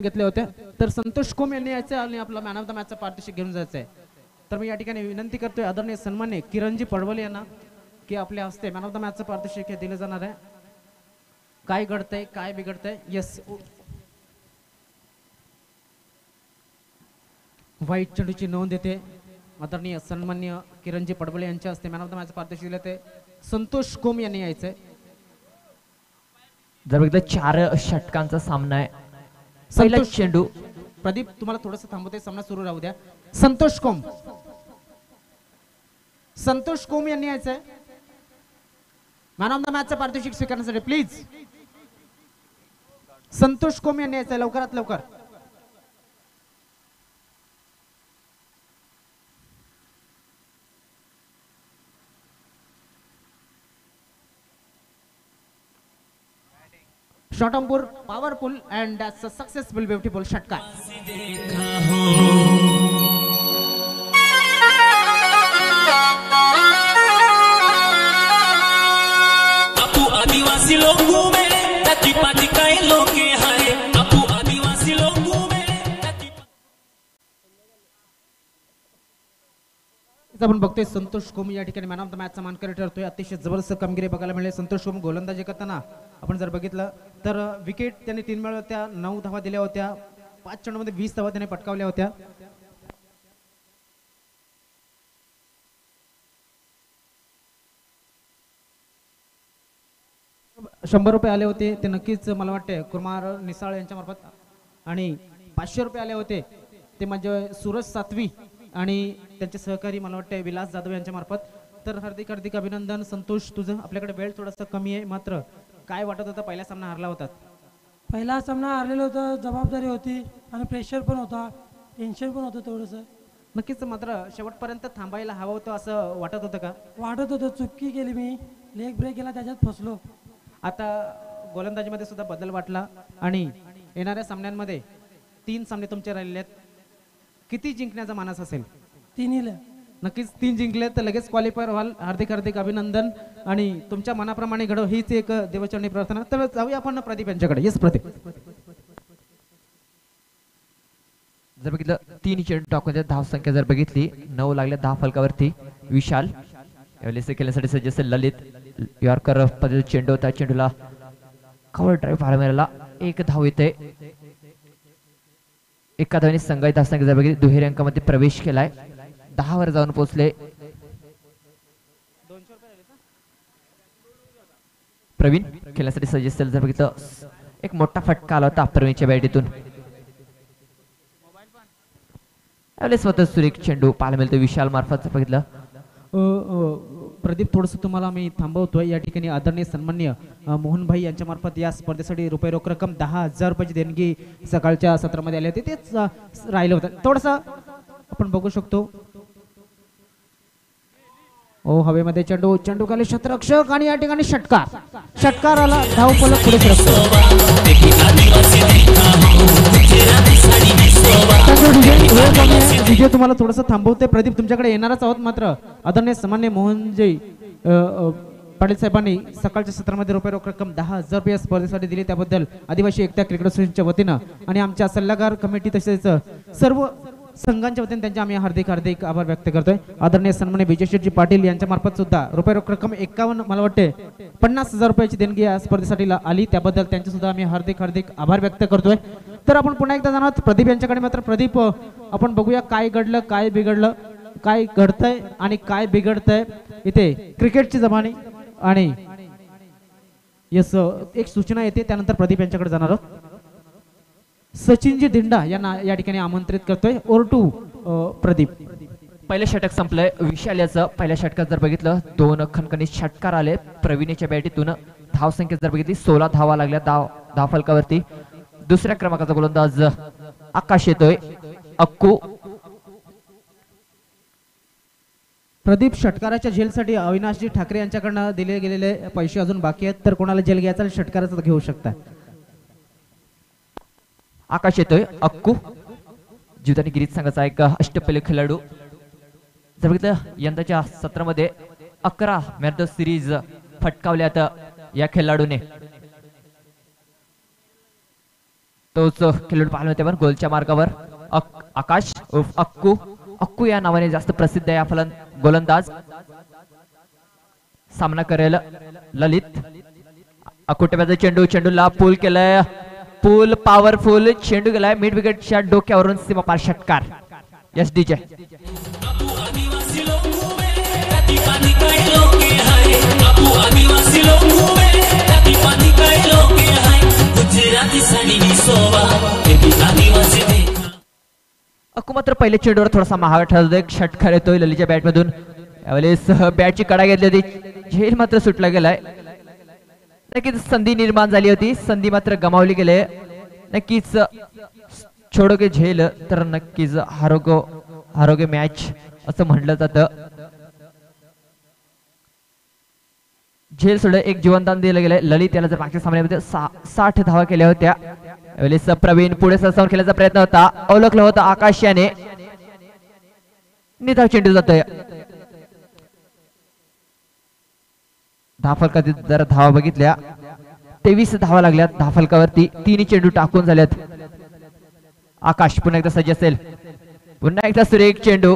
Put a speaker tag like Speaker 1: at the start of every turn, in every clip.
Speaker 1: घेतले होते तर संतोष कोम यांनी यायचं आणि आपला मॅन ऑफ द मॅचचा पारितोषिक घेऊन जायचं आहे. तर मी या ठिकाणी विनंती करतोय आदरणीय सन्मान्य किरणजी पडवले यांना की आपल्या हस्ते मॅन ऑफ द मॅचचं पारितोषिक हे दिलं जाणार आहे. काय घडतंय काय बिघडतंय यस व्हाईट चेंडूची नोंद येते. आदरणीय सन्मान्य किरणजी पडवले यांच्या हस्ते मॅन ऑफ द मॅच पारितोषिक दिलं ते संतोष कोम यांनी यायचंय.
Speaker 2: जर एकदा 4 षटकांचा सामना आहे. पहिला चेंडू
Speaker 1: प्रदीप तुम्हाला थोडंसं थांबवते सामना सुरू राहू द्या. संतोष कोम यांनी यायचंय मॅन ऑफ द मॅचचं पारितोषिक स्वीकारण्यासाठी प्लीज. संतोष कोम यांनी यायचंय लवकरात लवकर. Shot on board, powerful and that's a successful, beautiful षटकार.
Speaker 3: आपू आदिवासी लोगों में तकी पाटी काय लोके हाय. आपू आदिवासी लोगों में तकी
Speaker 1: आपण बघतोय संतोष कोम या ठिकाणी मॅन ऑफ द मॅचचा मानकरी ठरतोय. अतिशय जबरदस्त कामगिरी बघायला मिळाली. संतोष कोम गोलंदाजी करताना आपण जर बघितलं तर विकेट त्यांनी 3 मिळवल्या होत्या, 9 धावा दिल्या होत्या, 5 चेंडूमध्ये 20 धावा त्याने पटकावल्या होत्या. ₹100 आले होते ते नक्कीच मला वाटते कुमार निसाळ यांच्या मार्फत आणि ₹500 आले होते ते म्हणजे सूरज सातवी आणि त्यांचे सहकारी मला वाटते विलास जाधव यांच्या मार्फत. तर हार्दिक हार्दिक अभिनंदन संतोष. तुझं आपल्याकडे वेळ थोडासा कमी आहे मात्र काय वाटत होतं पहिला सामना हारला होता.
Speaker 4: पहिला सामना हारलेला होता, जबाबदारी होती आणि प्रेशर पण होता, टेन्शन पण होतं थोडंसं.
Speaker 1: नक्कीच मात्र शेवटपर्यंत थांबायला हवं होतं असं वाटत होतं का.
Speaker 4: वाटत होतं चुकी केली मी, लेग ब्रेक केला त्याच्यात फसलो.
Speaker 1: आता गोलंदाजीमध्ये सुद्धा बदल वाटला आणि येणाऱ्या सामन्यांमध्ये 3 सामने तुमचे राहिलेले आहेत. किती जिंकण्याचा मानस असेल.
Speaker 4: 3
Speaker 1: नक्कीच 3 जिंकले तर लगेच क्वालिफायर व्हाल. हार्दिक हार्दिक अभिनंदन आणि तुमच्या मनाप्रमाणे घडव हीच एक देवचरणी प्रार्थना. तर जाऊया आपण प्रदीप यांच्याकडे. येस प्रदीप.
Speaker 2: जर बघितलं 3 चेंडू टाकून धाव संख्या जर बघितली 9 लागल्या 10 फलकावरती. विशाल यावेळेस खेळण्यासाठी सज्ज असेल. ललित यॉर्कर पद्धतीचा चेंडू होता, चेंडूला कव्हर ड्राईव्ह पाहायला मिळाला. 1 धाव येते. एका धावने संघाची धावसंख्या जर बघितली दुहेरी अंकामध्ये प्रवेश केलाय. 10 वर जाऊन पोहोचले. प्रवीण खेळण्यासाठी सज्ज असेल. जर बघितलं एक मोठा फटका आला होता प्रवीणच्या बॅटीतून. यावेळेस स्वतः सुरेख चेंडू पाहायला मिळतो विशाल मार्फत. बघितलं
Speaker 1: प्रदीप थोडंसं तुम्हाला मी थांबवतोय. या ठिकाणी आदरणीय सन्मान्य मोहनभाई यांच्या मार्फत या स्पर्धेसाठी रुपये रोख रक्कम 10,000 रुपयाची देणगी सकाळच्या सत्रामध्ये आली होती. तेच राहिलं होतं थोडंसं आपण बघू शकतो. ओ हवेमध्ये चेंडू, चेंडू खाली क्षेत्ररक्षक आणि या ठिकाणी षटकार आला. धाव फलक पुढे विजय तुम्हाला थोडंसं थांबवते. प्रदीप तुमच्याकडे येणारच आहोत मात्र आदरणीय सामान्य मोहनजी पाटील साहेबांनी सकाळच्या सत्रामध्ये रुपये रोख रक्कम 10,000 रुपये स्पर्धेसाठी दिली त्याबद्दल आदिवासी एकता क्रिकेट असोसिएशनच्या वतीनं आणि आमच्या सल्लागार कमिटी तसेच सर्व संघांच्या वतीने त्यांचे आम्ही हार्दिक हार्दिक आभार व्यक्त करतोय. आदरणीय सन्मान्य विजय शेट्टी पाटील यांच्या मार्फत सुद्धा रुपये रोख रक्कम 51 मला वाटते 50,000 रुपयाची देणगी या स्पर्धेसाठी आली त्याबद्दल त्यांचे सुद्धा आम्ही हार्दिक हार्दिक आभार व्यक्त करतोय. तर आपण पुन्हा एकदा जाणार प्रदीप यांच्याकडे. मात्र प्रदीप आपण बघूया काय घडलं काय बिघडलं, काय घडतंय आणि काय बिघडतंय इथे क्रिकेटची जमानी. आणि यस एक सूचना येते त्यानंतर प्रदीप यांच्याकडे जाणार आहोत. सचिनजी दिंडा यांना या ठिकाणी आमंत्रित करतोय. Over to Pradeep.
Speaker 2: पहिलं षटक संपलंय. विशाल याचं पहिल्या षटकात जर बघितलं 2 खणखणीत षटकार आले प्रवीणच्या बॅटीतून. धाव संख्या जर बघितली 16 धावा लागल्या 10 फलकावरती. दुसऱ्या क्रमांकाचा गोलंदाज आकाश येतोय. अक्कू.
Speaker 1: प्रदीप षटकाराच्या झेलसाठी अविनाशजी ठाकरे यांच्याकडनं दिले गेलेले पैसे अजून बाकी आहेत तर कोणाला झेल घ्यायचा षटकाराचा घेऊ शकता.
Speaker 2: आकाश येतोय. अक्कू जीवदानी गिरीत संघाचा एक अष्टपैलू खेळाडू. जर बघितलं यंदाच्या सत्रामध्ये 11 मॅन ऑफ द सिरीज फटकावल्यात या खेळाडूने. तोच खेळाडू पाहायला मिळते पण गोलच्या मार्गावर आकाश उर्फ अक्कू अक्कू या नावाने जास्त प्रसिद्ध आहे हा गोलंदाज. सामना करेल ललित. अकुटेबाचा चेंडूला पूल केलाय. पूल पॉवरफुल चेंडू गेलाय मिड विकेटच्या डोक्यावरून सीमापार षटकार. Yes DJ.
Speaker 3: आपू आदिवासी लोगों में जाती पाती काय लोके हाय. आपू आदिवासी लोगों में जाती पाती काय लोके हाय. गुजराती साडी सोवा बेबी आदिवासी देखा.
Speaker 2: अक्कू मात्र पहिले चेंडूवर थोडासा महाग ठरतो. एक षटकार येतोय ललितच्या बॅट मधून. यावेळेस बॅटची कडा घेतली होती. झेल मात्र सुटला गेलाय. नक्कीच संधी निर्माण झाली होती. संधी मात्र गमावली गेले. नक्कीच छोडोगे झेल तर नक्कीच हारोगे मॅच असं म्हटलं जातं. झेल सोडे एक जीवनदान दिलं गेलंय. ललित याला जर मागच्या सामन्यामध्ये 60 धावा केल्या होत्या. यावेळेस प्रवीण पुढे सरसावून खेळण्याचा प्रयत्न होता. ओळखलं होतं आकाश याने. निधाव चेंडू जातोय. धाफलकात जर धावा बघितल्या 23 धावा लागल्यात धाफलकावरती. 3 चेंडू टाकून झाल्यात. आकाश पुन्हा एकदा सज्ज असेल. पुन्हा एकदा सुरेख चेंडू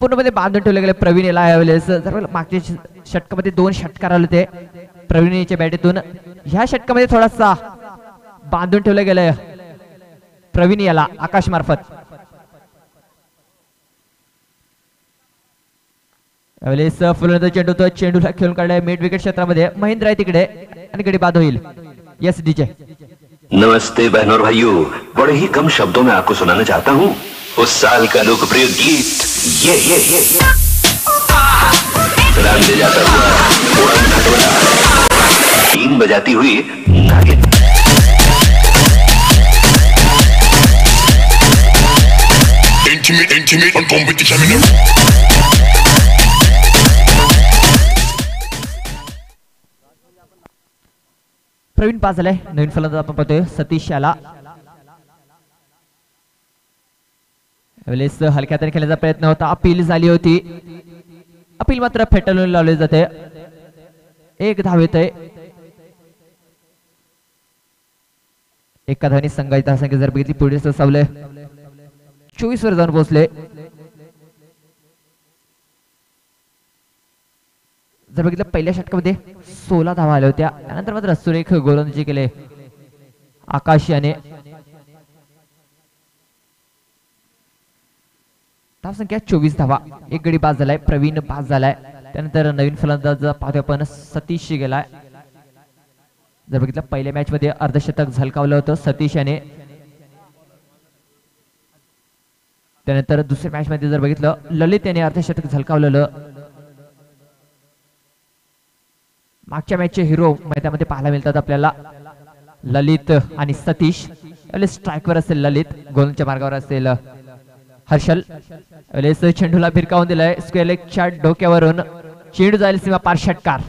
Speaker 2: पूर्णपणे बांधून ठेवले गेले प्रवीण याला. यावेळेस मागच्या षटकामध्ये 2 षटकार आले होते प्रवीणच्या बॅटीतून. ह्या षटकामध्ये थोडासा बांधून ठेवलं गेलंय प्रवीण याला आकाश मार्फत. यावेळेस फुलंदाज चेंडू तो चेंडूला खेळून काढलाय मिड विकेट क्षेत्रामध्ये. महेंद्र आहे तिकडे आणि गडी बाद होईल. Yes DJ.
Speaker 5: नमस्ते बहनों और भाइयों, बड़े ही कम शब्दों में आपको सुनाना चाहता हूँ उस साल का लोकप्रिय गीत ये राम ले जाता हुआ उड़न खटोला, 3 बजाती हुई नागिन. Intimate on competition.
Speaker 2: Praveen pass झालाय. नवीन फलंदाज आपण पाहतोय सतीश याला. यावेळेस हलक्या हाताने खेळण्याचा प्रयत्न होता. अपील झाली होती. अपील मात्र फेटाळून लावले जाते. 1 धाव येतोय. एका धावाने संघाची धावसंख्या जर बघितली पुढे सरसावले 24 वर जाऊन पोहोचले. जर बघितलं पहिल्या षटकामध्ये 16 धावा आल्या होत्या. त्यानंतर मात्र सुरेख गोलंदाजी केले आकाश याने. धावसंख्या 24 धावा. 1 गडी बाद झालाय. प्रवीण बाद झालाय. त्यानंतर नवीन फलंदाज पाहतोय आपण सतीश गेलाय. जर बघितलं पहिल्या मॅच मध्ये अर्धशतक झलकावलं होतं सतीश याने. त्यानंतर दुसऱ्या मॅच मध्ये जर बघितलं ललित याने अर्धशतक झलकावलेलं. मागच्या मॅचचे हिरो मैदानामध्ये पाहायला मिळतात आपल्याला ललित आणि सतीश. स्ट्राईकवर असेल ललित. गोलच्या मार्गावर असेल हर्षल. चेंडूला भिरकावून दिलाय स्क्वेअर लेगच्या डोक्यावरून. चेंडू जाईल सीमा पार षटकार.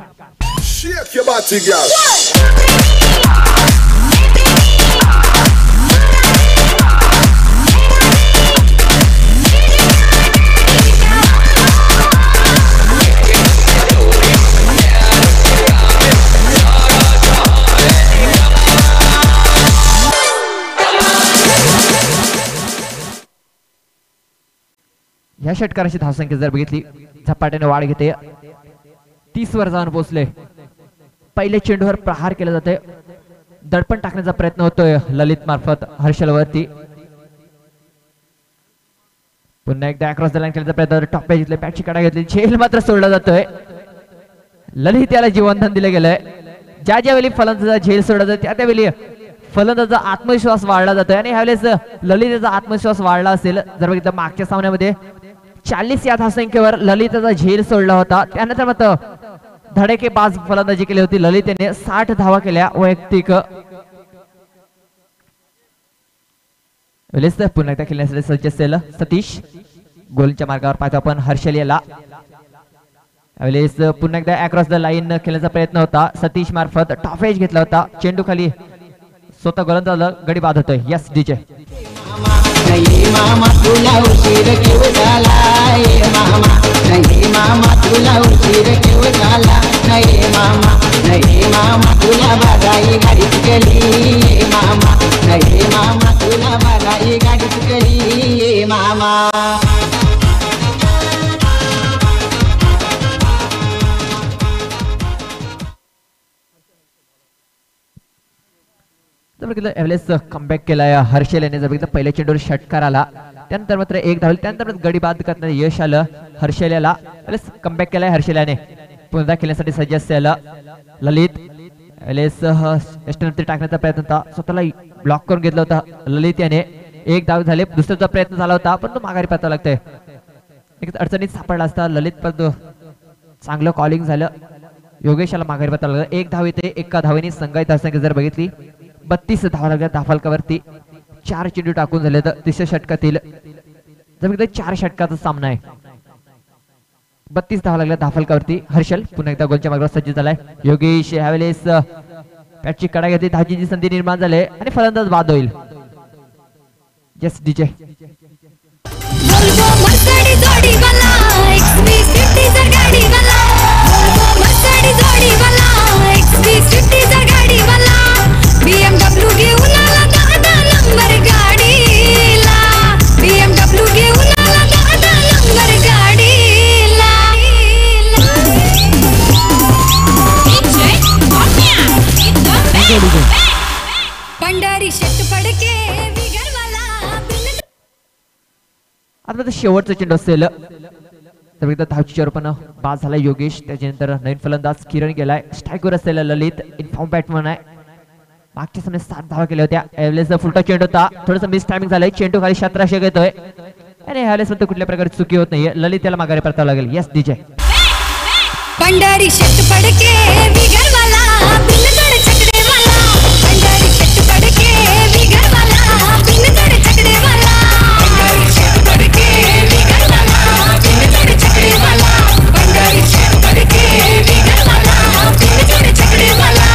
Speaker 2: ह्या षटकाराची धावसंख्या जर बघितली झपाट्याने वाढ घेते. 30 वर जाऊन पोहोचले. पहिले चेंडूवर प्रहार केला जाते. दडपण टाकण्याचा प्रयत्न होतोय ललित मार्फत हर्षल वरती. पुन्हा एकदा अक्रॉस द लाईन खेळण्याचा प्रयत्न. टॉप घेतले. बॅटची कडा घेतली. झेल मात्र सोडला जातोय. ललित याला जीवनदान दिलं गेलंय. ज्या वेळी फलंदाजाचा झेल सोडला जातो त्या त्यावेळी फलंदाजाचा आत्मविश्वास वाढला जातोय. आणि ह्यावेळेस ललितचा आत्मविश्वास वाढला असेल. जर बघितलं मागच्या सामन्यामध्ये 40 या धावसंख्येवर ललितचा झेल सोडला होता. त्यानंतर मात्र धडेकेबाज फलंदाजी केली होती ललित याने. 60 धावा केल्या वैयक्तिक. पुन्हा एकदा खेळण्यासाठी सज्ज असेल सतीश. गोलच्या मार्गावर पाहतो आपण हर्षल याला. पुन्हा एकदा अक्रॉस द लाईन खेळण्याचा प्रयत्न होता सतीश मार्फत. टॉप एज घेतला होता. चेंडू खाली स्वतः गोलंदाज गडी बाद होतोय. Yes DJ.
Speaker 6: मामा तुला उशीर केव झाला. मामा तुला उशीर केव झाला. नाही मामा तुला बघाई गाडी चुकली मामा नाही मामा तुला बघाई गाडी चुकली मामा.
Speaker 2: जर बघितलं यावेळेस कमबॅक केलाय हर्षल याने. जर बघितलं पहिल्या चेंडूवर षटकार आला, त्यानंतर मात्र एक धावली, त्यानंतर गडी बाद करण्यात यश आलं हर्षल याला. यावेळेस कमबॅक केलाय हर्षल याने, पुन्हा खेळण्यासाठी सज्ज असलेला ललित यावेळेस यष्टीवरती टाकण्याचा प्रयत्न होता, स्वतःला ब्लॉक करून घेतला होता ललित याने. एक धाव झाले, दुसऱ्याचा प्रयत्न झाला होता पण तो माघारी पाहावं लागतंय. एक अडचणीत सापडला असता ललित, पण चांगलं कॉलिंग झालं, योगेशाला माघारी पाहावं लागलं. एक धाव येते, एका धावेने संघाची धावसंख्या जर बघितली 32 धावा लागल्या धाफलकावरती. 4 चेंडू टाकून झाले तर तिसऱ्या षटकातील जर बघितलं 4 षटकाचा सामना आहे. 32 धावा लागल्या धाफलकावरती. हर्षल पुन्हा एकदा गोलच्या मार्गावर सज्ज झालाय. योगेश ह्यावेळेस पॅटची कडा घेतली, धावची संधी निर्माण झाली आणि फलंदाज बाद होईल. येस डीजे
Speaker 7: BMW घेऊन आला दादा नंबर गाडीला, BMW घेऊन आला दादा नंबर गाडीला. पंढरी शेट पडके विगरवाला.
Speaker 2: आता शेवटचा चेंडू असेल तर एकदा धावची पण बाद झाला योगेश. त्याच्यानंतर नवीन फलंदाज किरण गेलाय. स्ट्राईकवर असलेला ललित इनफॉर्म बॅट्समन आहे. मागच्या सामन्यात 7 धावा केल्या होत्या. यावेळेस फुलटा चेंडू होता, थोडंसं मिस टायमिंग झालंय. चेंडू खाली 17 येतोय आणि यावेळेस कुठल्या प्रकारची चुकी होत नाहीये. ललित त्याला माघारी परतावं लागेल. येस डीजे
Speaker 7: पंढरी शेट पडके विगरवाला, बिनतोड चकडेवाला. पंढरी शेट पडके विगरवाला, बिनतोड चकडेवाला. पंढरी शेट पडके विगरवाला, बिनतोड चकडेवाला. पंढरी शेट पडके विगरवाला, बिनतोड चकडेवाला.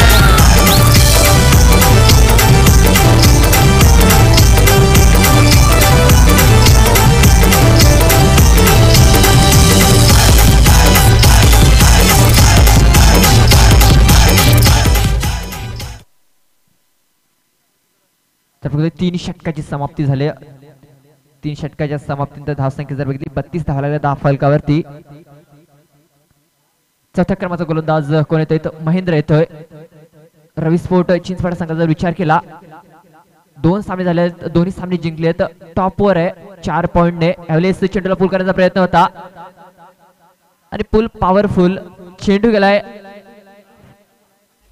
Speaker 2: तर 3 षटकाची समाप्ती झाली. 3 षटकाच्या समाप्तीनंतर धावसंख्या जर बघितली 32 धावा लागल्या धाफलकावरती. चौथ्या क्रमांकाचा गोलंदाज कोण येतोय तर महेंद्र येतोय. रवी स्पोर्ट चिंचवाडा संघाचा जर विचार केला 2 सामने झाले, दोन्ही सामने जिंकलेत. टॉपवर आहे 4 पॉइंटने. यावेळेस चेंडूला पूल करण्याचा प्रयत्न होता आणि पूल पॉवरफुल. चेंडू गेलाय,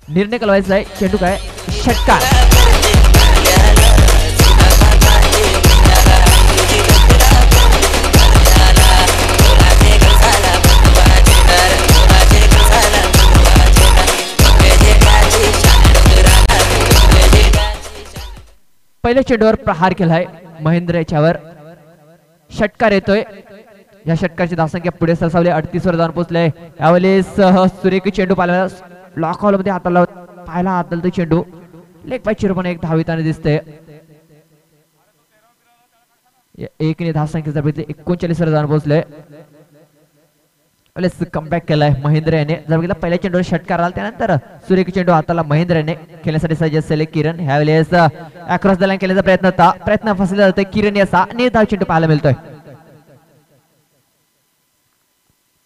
Speaker 2: निर्णय कळवायचा आहे. चेंडू काय षटकार. पहिल्या चेंडूवर प्रहार केलाय महेंद्र याच्यावर. षटकार येतोय. या षटकाची धावसंख्या पुढे सरसावली, 38 वर जाऊन पोहोचले. यावेळेस सुरेख चेंडू पाहिला, लॉक हॉल मध्ये हाताला पाहायला हाताला चेंडू लेग पाय चिरपण एक धाविताने दिसते. एकने धावसंख्या जर 39 वर जाऊन पोहोचले. कमबॅक केलाय महेंद्र याने. जर बघितलं पहिल्या चेंडूवर षटकार आला, त्यानंतर सुरेख चेंडू हाताला महेंद्र याने. खेळण्यासाठी सज्ज असलेले किरण ह्यावेळेस अक्रॉस द लाईन केल्याचा प्रयत्न होता, प्रयत्न फसला जातोय. किरण याचा निर्धाव चेंडू पाहायला मिळतोय.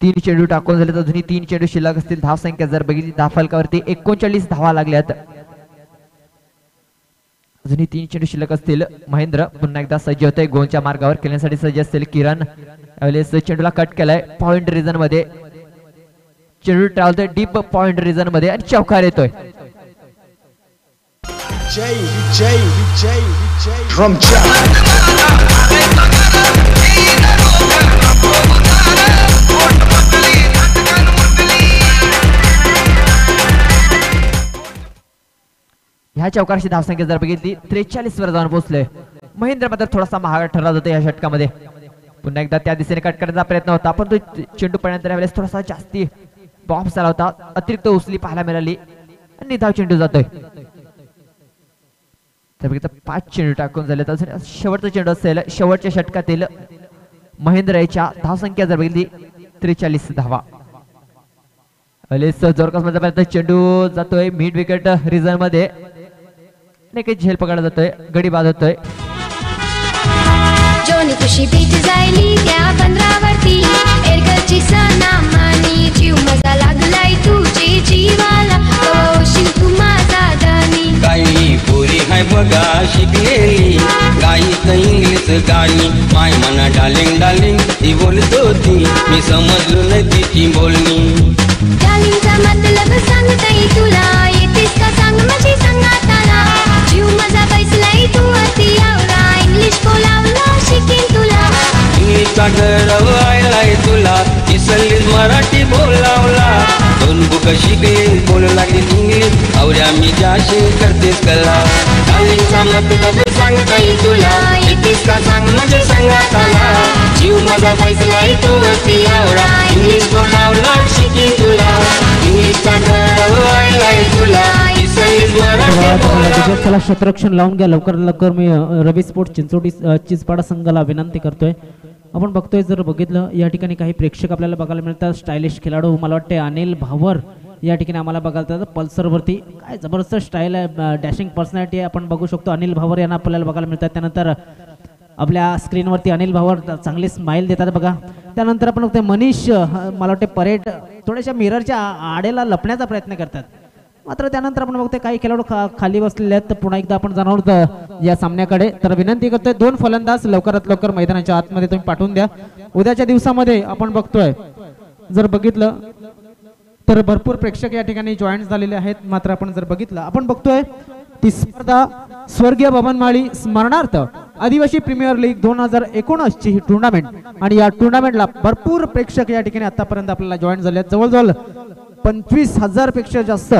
Speaker 2: 3 चेंडू टाकून झाले तर अजूनही 3 चेंडू शिल्लक असतील. धावसंख्या जर बघितली धाफलकावरती 39 धावा लागल्यात. अजूनही 3 चेंडू शिल्लक असतील. महेंद्र पुन्हा एकदा सज्ज होतोय गोलच्या मार्गावर. खेळण्यासाठी सज्ज असतील किरण. यावेळेस चेंडूला कट केलाय पॉइंट रिजन मध्ये. चेंडू ट्रॅव्हल डीप पॉइंट रिजन मध्ये आणि चौकार येतोय. ह्या चौकारशी धावसंख्या जर बघितली 43 वर जाऊन पोहोचले. महेंद्र मात्र थोडासा महाग ठरला जातो या षटकामध्ये. पुन्हा एकदा त्या दिशेने कट करण्याचा प्रयत्न होता, पण तो चेंडू पडण्यानंतर यावेळेस थोडासा जास्ती बॉम्ब झाला होता. अतिरिक्त उचली पाहायला मिळाली आणि निधाव चेंडू जातोय. तर बघितलं 5 चेंडू टाकून झाले. तर शेवटचा चेंडू असेल शेवटच्या षटकातील महेंद्र याच्या. धावसंख्या जर बघितली 43 धावा. अलेस जोरकस मध्ये प्रयत्न, चेंडू जातोय मिड विकेट रिझन मध्ये, नाही झेल पकडला जातोय, गडी बाद होतोय.
Speaker 7: जोनी खुशी बीत जायली त्या बंदरावरती, एरकलची सनामानी, जीव मजा लागलाय तुझी जीवाला, होशील तू माझा धनी.
Speaker 8: गाई पोरी हाय बघा शिकलेली, गाईत इंग्लिश गाणी, माय मना डार्लिंग डार्लिंग ती बोलत होती, मी समजलो नाही तिची बोलणी.
Speaker 7: डार्लिंगचा मतलब सांगताय तुला, येतेस का सांग माझी संगाताला, जीव माझा बैसलाय तू अति आवरा, इंग्लिश बोलावला शिकीन तुला.
Speaker 8: इंग्लिशचा गरव आयलाय तुला, इसलीस मराठी बोलावला, दोन बुक शिकले बोलू लागली इंग्लिश, आवड्या मी जाशी करतेस कला. डार्लिंगचा मतलब सांगताय तुला, येतेस का सांग माझ्या संगाताला, जीव माझा बैसलाय तू अति आवरा, इंग्लिश बोलावला शिकीन तुला. इंग्लिशचा गरव आयलाय तुला, इसलीस मराठी बोलावला.
Speaker 1: चला क्षेत्ररक्षण लावून घ्या लवकर लवकर. मी रवी स्पोर्ट्स चिंचोटी चिचपाडा संघाला विनंती करतोय. आपण बघतोय, जर बघितलं या ठिकाणी काही प्रेक्षक आपल्याला बघायला मिळतात. स्टायलिश खेळाडू मला वाटते अनिल भावर या ठिकाणी आम्हाला बघायला मिळतात. पल्सरवरती काय जबरदस्त स्टाईल आहे, डॅशिंग पर्सनॅलिटी आपण बघू शकतो. अनिल भावर यांना आपल्याला बघायला मिळतात. त्यानंतर आपल्या स्क्रीनवरती अनिल भावर चांगली स्माईल देतात बघा. त्यानंतर आपण बघतोय मनीष, मला वाटते परेड थोड्याशा मिररच्या आडेला लपण्याचा प्रयत्न करतात. मात्र त्यानंतर आपण बघतोय काही खेळाडू खाली बसलेले आहेत. तर पुन्हा एकदा आपण जाणार आहोत या सामन्याकडे. तर विनंती करतोय, 2 फलंदाज लवकरात लवकर मैदानाच्या आतमध्ये तुम्ही पाठवून द्या. उद्याच्या दिवसामध्ये आपण बघतोय, जर बघितलं तर भरपूर प्रेक्षक या ठिकाणी जॉईन झालेले आहेत. मात्र आपण जर बघितलं, आपण बघतोय ती स्पर्धा स्वर्गीय बबनमाळी स्मरणार्थ आदिवासी प्रीमियर लीग 2019 ची ही टुर्नामेंट, आणि या टुर्नामेंटला भरपूर प्रेक्षक या ठिकाणी आतापर्यंत आपल्याला जॉईन झाले आहेत. जवळजवळ 25,000 पेक्षा जास्त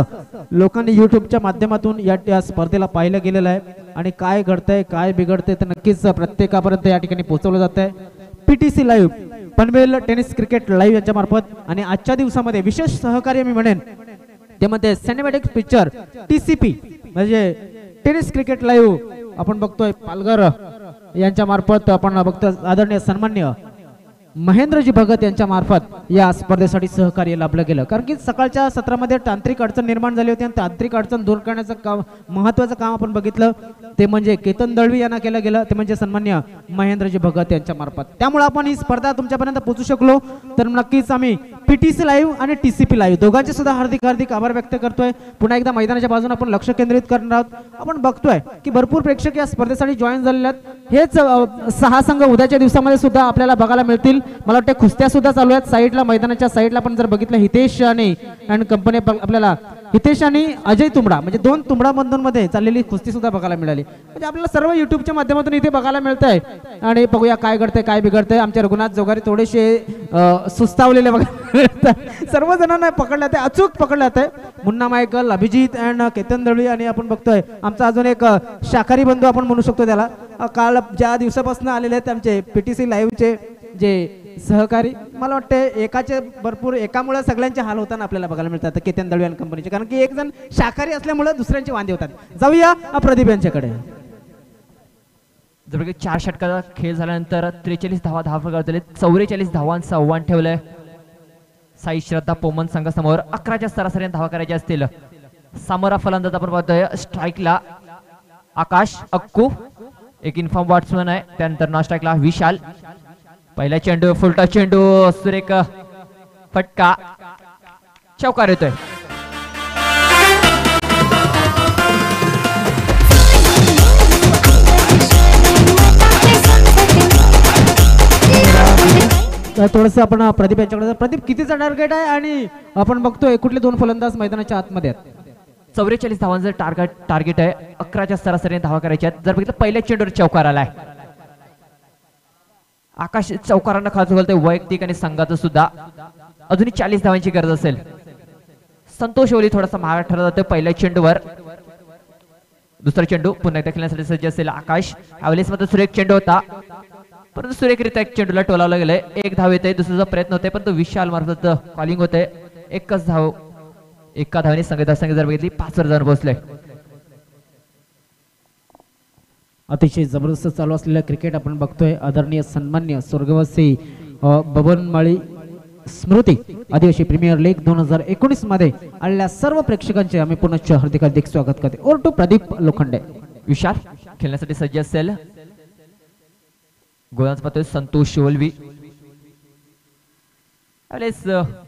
Speaker 1: लोकांनी युट्यूबच्या माध्यमातून या स्पर्धेला पाहिलं गेलेलं आहे. आणि काय घडतंय काय बिघडतंय तर नक्कीच प्रत्येकापर्यंत या ठिकाणी पोहोचवलं जात आहे. PTC live, Panvel tennis cricket live यांच्या मार्फत, आणि आजच्या दिवसामध्ये विशेष सहकार्य मी म्हणेन ते मध्ये सिनेमॅटिक पिक्चर TCP म्हणजे टेनिस क्रिकेट लाईव्ह आपण बघतोय पालघर यांच्या मार्फत. आपण बघतो आदरणीय सन्मान्य महेंद्रजी भगत यांच्या मार्फत या स्पर्धेसाठी सहकार्य लाभलं गेलं. कारण की सकाळच्या सत्रामध्ये तांत्रिक अडचण निर्माण झाली होती, आणि तांत्रिक अडचण दूर करण्याचं काम, महत्त्वाचं काम आपण बघितलं ते म्हणजे केतन दळवी यांना केलं गेलं, ते म्हणजे सन्मान्य महेंद्रजी भगत यांच्या मार्फत. त्यामुळे आपण ही स्पर्धा तुमच्यापर्यंत पोहोचू शकलो. तर नक्कीच आम्ही PTC लाईव्ह आणि TCP लाईव्ह दोघांचे सुद्धा हार्दिक हार्दिक आभार व्यक्त करतोय. पुन्हा एकदा मैदानाच्या बाजूने आपण लक्ष केंद्रित करणार आहोत. आपण बघतोय की भरपूर प्रेक्षक या स्पर्धेसाठी जॉईन झालेले आहेत. हेच 6 संघ उद्याच्या दिवसामध्ये सुद्धा आपल्याला बघायला मिळतील. मला वाटतं कुस्त्या सुद्धा चालू आहेत साईडला, मैदानाच्या साईडला. आपण जर बघितलं हितेश आणि कंपनी आपल्याला हितेश आणि अजय तुंबडा म्हणजे 2 तुंबडा बंधूंमध्ये चाललेली कुस्ती सुद्धा बघायला मिळाली. म्हणजे आपल्याला सर्व युट्यूबच्या माध्यमातून इथे बघायला मिळतंय. आणि बघूया काय घडतंय काय बिघडतंय. आमचे रघुनाथ जोगारी थोडेसे सुस्तावलेले बघा, सर्व जणांना पकडले जाते, अचूक पकडले जाते. मुन्ना मायकल, अभिजित अँड केतन दळवी, आणि आपण बघतोय आमचा अजून एक शाकाहारी बंधू आपण म्हणू शकतो त्याला, काल ज्या दिवसापासून आलेले आहेत आमचे PTC लाईव्हचे जे सहकारी. मला वाटतं एकाचे भरपूर, एकामुळे सगळ्यांचे हाल होताना आपल्याला बघायला मिळतात केतन दळवी आणि कंपनीचे, कारण की एक जण शाकाहारी असल्यामुळे दुसऱ्यांचे वांदे होतात. जाऊया प्रदीप यांच्याकडे.
Speaker 2: जर 4 षटकाचा खेळ झाल्यानंतर 43 धावा फलकावरती 44 धावांचं आव्हान ठेवलंय साई श्रद्धा पोमन संघासमोर. 11च्या सरासरीने धावा करायच्या असतील. सामोरा फलंदाज आपण पाहतोय स्ट्राईकला आकाश अक्कू, एक इन्फॉर्म बॅट्समन आहे. त्यानंतर नॉन स्ट्राईकला विशाल. पहिला चेंडू, फुलटा चेंडू, सुरेख फटका, चौकार येतोय.
Speaker 1: थोडंसं आपण प्रदीप यांच्याकडे. प्रदीप, कितीचा टार्गेट आहे आणि आपण बघतोय कुठले 2 फलंदाज मैदानाच्या आतमध्ये आहेत?
Speaker 2: 44 धावांचं टार्गेट आहे. 11च्या सरासरीने धावा करायच्या आहेत. जर बघितलं पहिल्या चेंडूवर चौकार आलाय. आकाश चौकारांना खास घालतोय, वैयक्तिक आणि संघाचं सुद्धा. अजूनही 40 धावांची गरज असेल. संतोष ओली थोडासा मागे ठरला जातोय पहिल्या चेंडूवर. दुसरा चेंडू पुन्हा एकदा खेळण्यासाठी सज्ज असेल आकाश. यावेळेस मध्ये सुरेख चेंडू होता, परंतु सुरेखरित्या एक चेंडूला टोलावलं गेलंय. एक धाव येते, दुसऱ्याचा प्रयत्न होतोय पण तो विशाल मार्फत कॉलिंग होते. एकच धाव, एका धावाने संघ जर बघितली 5 वर जाऊन पोहोचले.
Speaker 1: अतिशय जबरदस्त चालू असलेलं क्रिकेट आपण बघतोय. आदरणीय सन्मान्य स्वर्गवासी बबनमाळी स्मृती आदिवासी प्रीमियर लीग 2019 मध्ये आलेल्या सर्व प्रेक्षकांचे आम्ही पुनश्च हार्दिक स्वागत करते. Over to Pradeep Lokhande.
Speaker 2: विशाल खेळण्यासाठी सज्ज असेल. गोलंदाज पाहतोय संतोष ओलवी.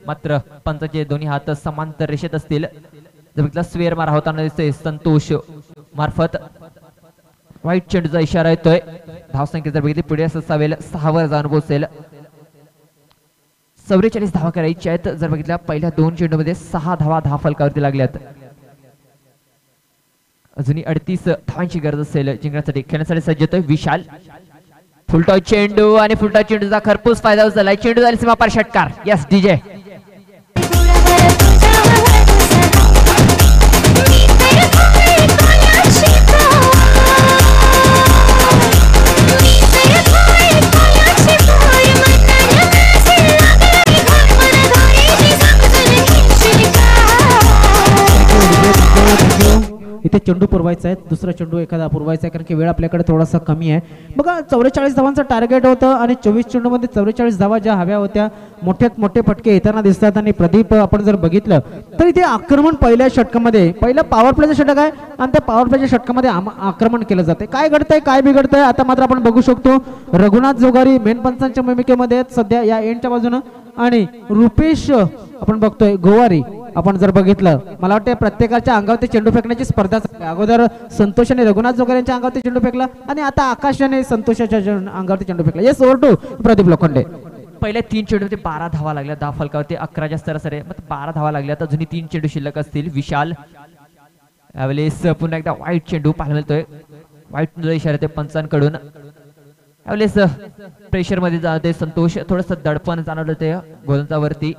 Speaker 2: मात्र पंचाचे दोन्ही हात समांतर रेषेत असतील. जर स्वेर मारा होताना दिसतोय संतोष मार्फत. वाईट चेंडूचा इशारा येतोय. धावसंख्या जर बघितली पुढे असावेल 6 वर जाऊन पोहोचेल. 44 धावा करायच्या आहेत. जर बघितल्या पहिल्या 2 चेंडूमध्ये 6 धावा फलकावरती लागल्यात. अजूनही 38 धावांची गरज असेल जिंकण्यासाठी. खेळण्यासाठी सज्ज होतोय विशाल. फुलटॉस चेंडू आणि फुलटॉस चेंडूचा खरपूस फायदा उचललाय. चेंडू झाली सीमापार षटकार. Yes DJ.
Speaker 1: इथे चेंडू पुरवायचा आहे. दुसरा चेंडू एखादा पुरवायचा आहे कारण की वेळ आपल्याकडे थोडासा कमी आहे. बघा 44 धावांचं टार्गेट होतं आणि 24 चेंडूमध्ये 44 धावा ज्या हव्या होत्या. मोठ्यात मोठे फटके येताना दिसतात. आणि प्रदीप आपण जर बघितलं तर इथे आक्रमण पहिल्या षटकामध्ये पहिलं पॉवर प्लेचं षटक आहे आणि त्या पॉवर प्लेच्या षटकामध्ये आक्रमण केलं जाते. काय घडतंय काय बिघडतंय आता मात्र आपण बघू शकतो. रघुनाथ जोगारी मेन पंचांच्या भूमिकेमध्ये आहेत सध्या या एंडच्या बाजूनं. आणि रुपेश आपण बघतोय गोवारी. आपण जर बघितलं मला वाटतं प्रत्येकाच्या अंगावरती चेंडू फेकण्याची स्पर्धा. अगोदर संतोष आणि रघुनाथ जोगारे यांच्या अंगावरती चेंडू फेकला आणि आता आकाश आणि संतोषाच्या अंगावरती चेंडू फेकला. Yes over to Pradeep Lokhande.
Speaker 2: पहिल्या 3 चेंडूमध्ये 12 धावा लागल्या. धाव फलकावरती 11 सरासरी आहे. मग 12 धावा लागल्या. अजूनही 3 चेंडू शिल्लक असतील. विशाल यावेळेस पुन्हा एकदा वाईट चेंडू पाहायला मिळतोय. वाईट इशारा येतोय पंचांकडून. यावेळेस प्रेशर मध्ये जाते संतोष. थोडस दडपण जाणवलं ते गोलंदाजावरती.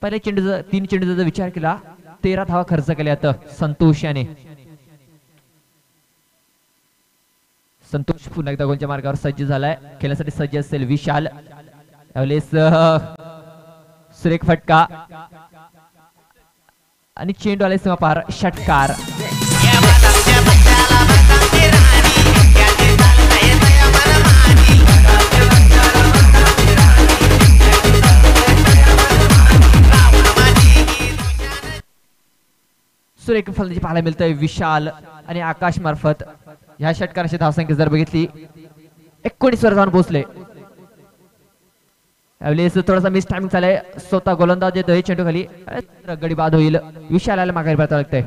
Speaker 2: पहिल्या चेंडूचा 3 चेंडूचा जर विचार केला 13 धावा खर्च केल्यात संतोष याने. संतोष पुन्हा एकदा गोलच्या मार्गावर सज्ज झालाय. खेळण्यासाठी सज्ज असेल विशाल. यावेळेस सुरेख फटका आणि चेंडू आले सीमापार षटकार. सुरेख फलंदाजी पाहायला मिळतंय विशाल आणि आकाश मार्फत. ह्या षटकाराची धावसंख्या जर बघितली 19 वर जाऊन पोहोचले. यावेळेस थोडासा मिस टायमिंग झालाय. स्वतः गोलंदाज येतोय चेंडू खाली. गडी बाद होईल. विशालाला माघारी परतावं लागतंय.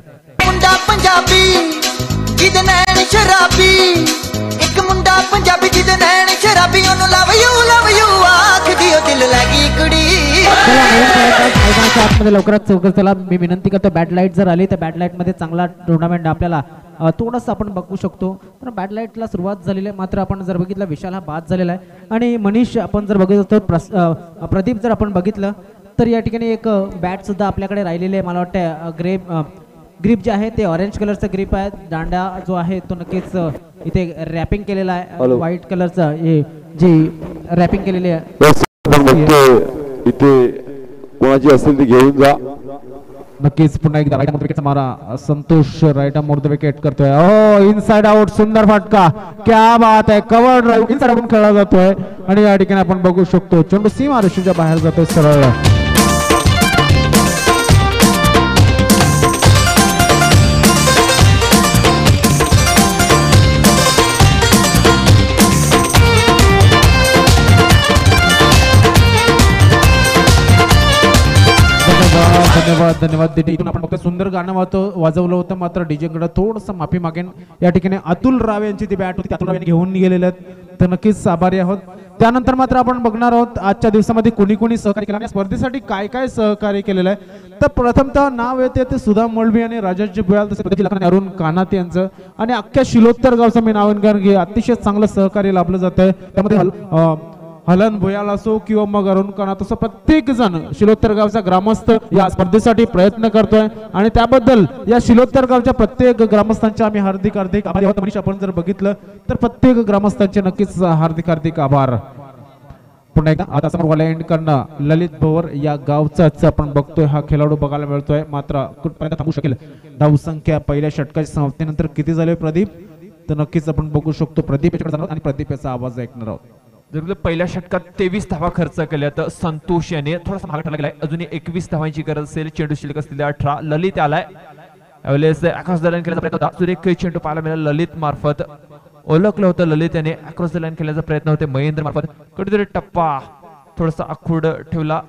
Speaker 9: मुंडा पंजाबी जिद नैन शराबी. एक मुंडा पंजाबी जिद नैन शराबी. ओनू लव यू आख दियो दिल लगी कुड़ी.
Speaker 1: आतमध्ये लवकरात चौकस चला. मी विनंती करतो बॅड लाईट जर आली तर बॅड लाईट मध्ये चांगला टुर्नामेंट आपल्याला थोडंसं आपण बघू शकतो. तर बॅड लाईटला सुरुवात झालेली आहे. मात्र आपण जर बघितलं विशाल हा बाद झालेला आहे. आणि मनीष आपण जर बघितलं तर प्रदीप जर आपण बघितलं तर या ठिकाणी एक बॅट सुद्धा आपल्याकडे राहिलेली आहे. मला वाटतं ग्रीप जे आहे ते ऑरेंज कलरचं ग्रीप आहे. दांडा जो आहे तो नक्कीच इथे रॅपिंग केलेला आहे. व्हाईट कलरचं हे जी रॅपिंग केलेली आहे.
Speaker 10: इथे कोणाची असेल ती घेऊन जा.
Speaker 1: नक्कीच पुन्हा एकदा राईट विकेटचा मारा. Santosh right more the wicket करतोय. ओ इनसाइड आउट सुंदर फटका. क्या बात आहे. कव्हर ड्राइव्ह इनसाइड आउट खेळला जातोय आणि या ठिकाणी आपण बघू शकतो चेंडू सीमा रेषेच्या बाहेर जातोय सरळ. धन्यवाद धन्यवाद. इथून आपण फक्त सुंदर गाणं वाजवलं होतं. मात्र डीजे कडे थोडंसं माफी मागेन. या ठिकाणी अतुल राव यांची ती बॅट होती. अतुल राव घेऊन गेलेले आहेत तर नक्कीच आभारी आहोत. त्यानंतर मात्र आपण बघणार आहोत आजच्या दिवसामध्ये कोणी कोणी सहकार्य केलं आणि स्पर्धेसाठी काय काय सहकार्य केलेलं आहे. तर प्रथमतः नाव येते ते सुधा मोळवी आणि राजाजी बुयाल तसे पद्धतीने अरुण कानात यांचं आणि अख्ख्या शिलोत्तर गावचं मी नावांकन घे. अतिशय चांगलं सहकार्य लाभलं जात आहे. त्यामध्ये हलन भुयाल असो किंवा मग अरुण कानात असो प्रत्येक जण शिलोत्तर गावचा ग्रामस्थ या स्पर्धेसाठी प्रयत्न करतोय आणि त्याबद्दल या शिलोत्तर गावच्या प्रत्येक ग्रामस्थांचे आम्ही हार्दिक आभारी आहोत. मनीष आपण जर बघितलं तर प्रत्येक ग्रामस्थांचे नक्कीच हार्दिक आभार. पुन्हा एकदा आता समोर एंड करणं ललित भवर या गावचाच आपण बघतोय हा खेळाडू बघायला मिळतोय. मात्र कुठपर्यंत थांबू शकेल. धावसंख्या पहिल्या षटकाच्या समाप्तीनंतर किती झाले प्रदीप तर नक्कीच आपण बघू शकतो. प्रदीप याच्याकडे जाणार आणि प्रदीप याचा आवाज ऐकणार आहोत.
Speaker 2: जर पहिल्या षटकात 23 धावा खर्च केल्या तर संतोष याने थोडासा मागे ठरला गेलाय. अजूनही 21 धावांची गरज असेल. चेंडू शिल्लक असलेले 18. ललित आलाय. यावेळेस आकाश दलान केल्याचा प्रयत्न होता. सुरेख चेंडू पाहायला मिळाला ललित मार्फत. ओळखलं होतं ललित याने. अक्रॉस द लाईन खेळण्याचा प्रयत्न होते महेंद्र मार्फत. कुठेतरी टप्पा थोडासा आखूड ठेवला.